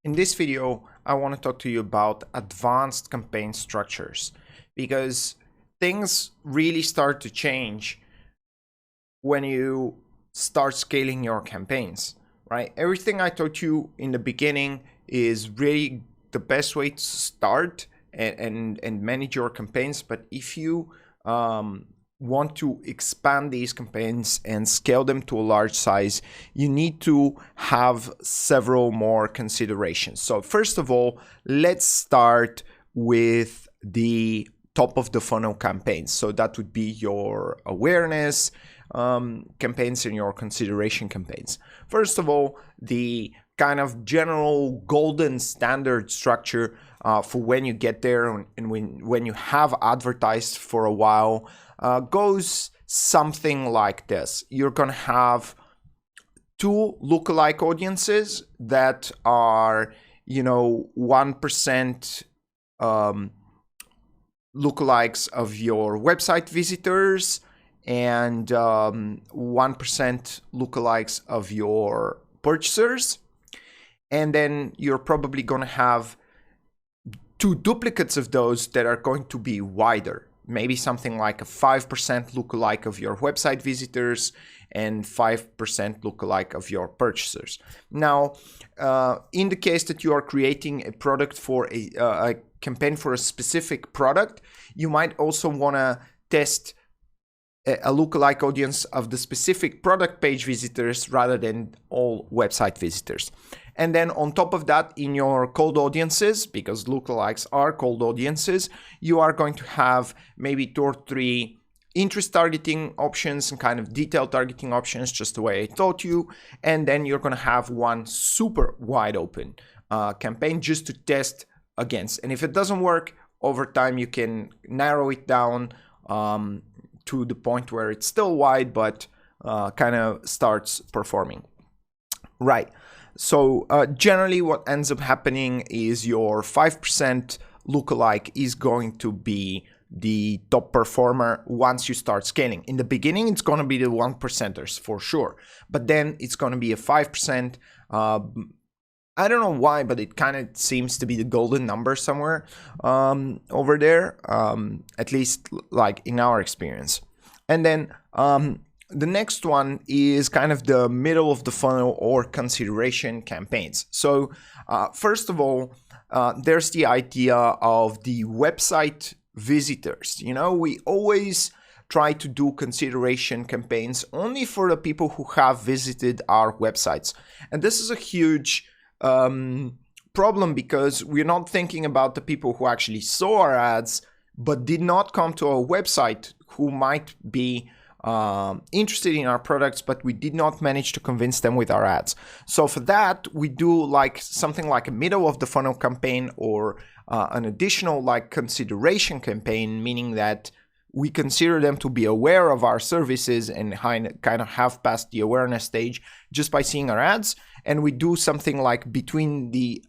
In this video, I want to talk to you about advanced campaign structures because things really start to change when you start scaling your campaigns, right? Everything I taught you in the beginning is really the best way to start and manage your campaigns. But if you want to expand these campaigns and scale them to a large size, you need to have several more considerations. So first of all, let's start with the top of the funnel campaigns. So that would be your awareness campaigns and your consideration campaigns. First of all, the kind of general golden standard structure for when you get there and when you have advertised for a while goes something like this. You're going to have two lookalike audiences that are, 1% lookalikes of your website visitors and 1% lookalikes of your purchasers. And then you're probably going to have two duplicates of those that are going to be wider. Maybe something like a 5% lookalike of your website visitors and 5% lookalike of your purchasers. Now, in the case that you are creating a product for a campaign for a specific product, you might also want to test a lookalike audience of the specific product page visitors rather than all website visitors. And then on top of that, in your cold audiences, because lookalikes are cold audiences, you are going to have maybe 2 or 3 interest targeting options and kind of detailed targeting options, just the way I taught you. And then you're going to have one super wide open campaign just to test against. And if it doesn't work, over time you can narrow it down to the point where it's still wide, but kind of starts performing. Right. So generally what ends up happening is your 5% lookalike is going to be the top performer once you start scaling. In the beginning, it's going to be the 1%ers for sure, but then it's going to be a 5%. I don't know why, but it kind of seems to be the golden number somewhere over there, at least like in our experience. And then the next one is kind of the middle of the funnel or consideration campaigns. So first of all, there's the idea of the website visitors. We always try to do consideration campaigns only for the people who have visited our websites. And this is a huge problem because we're not thinking about the people who actually saw our ads but did not come to our website, who might be interested in our products, but we did not manage to convince them with our ads. So for that, we do like something like a middle of the funnel campaign or an additional like consideration campaign, meaning that we consider them to be aware of our services and kind of have passed the awareness stage just by seeing our ads. And we do something like between the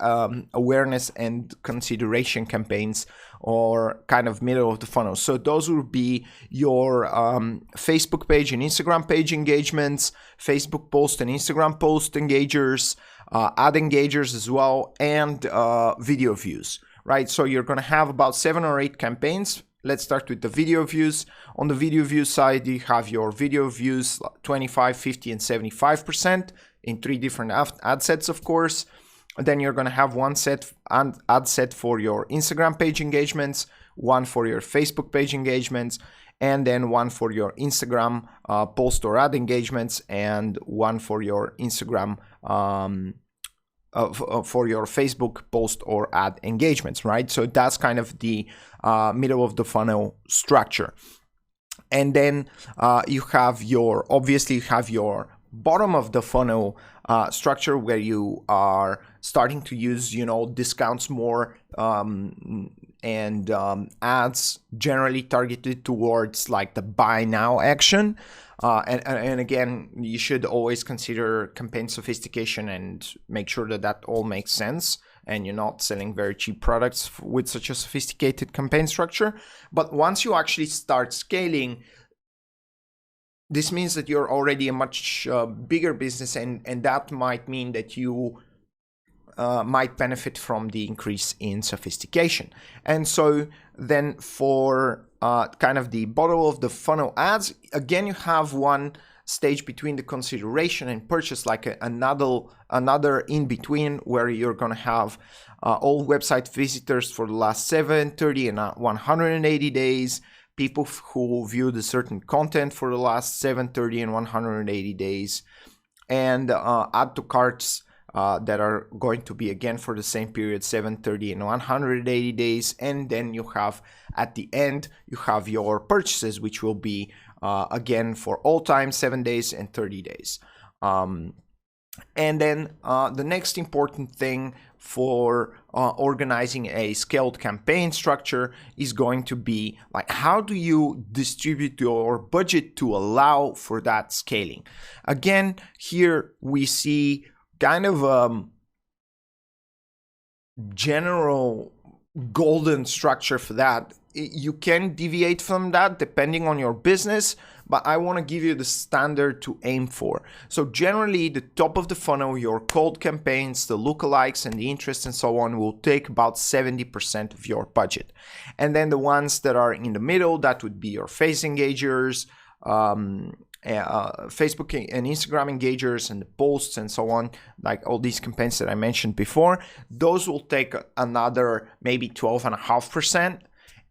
awareness and consideration campaigns, or kind of middle of the funnel. So those would be your Facebook page and Instagram page engagements, Facebook post and Instagram post engagers, ad engagers as well, and video views, right? So you're going to have about 7 or 8 campaigns. Let's start with the video views. On the video view side, you have your video views 25, 50, and 75% in 3 different ad sets, of course. And then you're going to have one ad set for your Instagram page engagements, one for your Facebook page engagements, and then one for your Instagram post or ad engagements, and one for your Instagram for your Facebook post or ad engagements, right? So that's kind of the middle of the funnel structure. And then you have your bottom of the funnel structure, where you are starting to use, discounts more and ads generally targeted towards like the buy now action. And again, you should always consider campaign sophistication and make sure that all makes sense, and you're not selling very cheap products with such a sophisticated campaign structure. But once you actually start scaling, this means that you're already a much bigger business, and that might mean that you might benefit from the increase in sophistication. And so then for kind of the bottom of the funnel ads, again, you have one stage between the consideration and purchase, like another in between, where you're going to have all website visitors for the last 7, 30, and 180 days, people who viewed a certain content for the last 7, 30, and 180 days, and add to carts that are going to be again for the same period, 7, 30, and 180 days. And then you have at the end, you have your purchases, which will be again for all time, 7 days and 30 days. And then the next important thing for organizing a scaled campaign structure is going to be like, how do you distribute your budget to allow for that scaling? Again, here we see kind of general golden structure for that. You can deviate from that depending on your business, but I want to give you the standard to aim for. So generally, the top of the funnel, your cold campaigns, the lookalikes and the interest and so on, will take about 70% of your budget. And then the ones that are in the middle, that would be your face engagers, Facebook and Instagram engagers, and the posts and so on, like all these campaigns that I mentioned before, those will take another maybe 12.5%.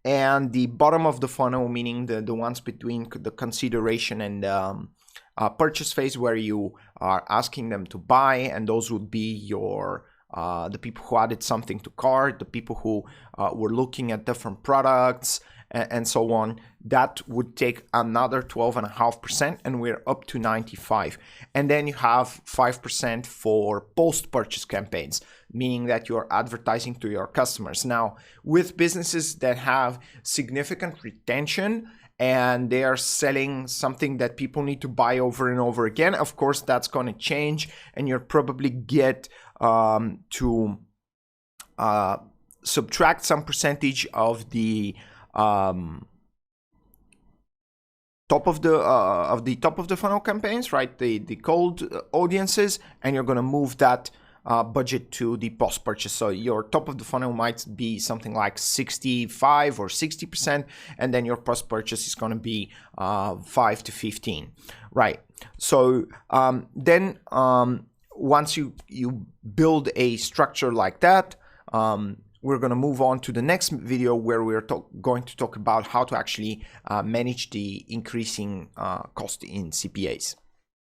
And the bottom of the funnel, meaning the ones between the consideration and purchase phase, where you are asking them to buy, and those would be your the people who added something to cart, the people who were looking at different products, and so on. That would take another 12.5%, and we're up to 95. And then you have 5% for post-purchase campaigns, meaning that you're advertising to your customers. Now, with businesses that have significant retention and they are selling something that people need to buy over and over again, of course, that's going to change, and you'll probably get to subtract some percentage of the top of the funnel campaigns, right? The cold audiences, and you're going to move that budget to the post-purchase. So your top of the funnel might be something like 65 or 60%, and then your post-purchase is going to be 5 to 15, right? So then once you build a structure like that, we're going to move on to the next video, where we're going to talk about how to actually manage the increasing cost in CPAs.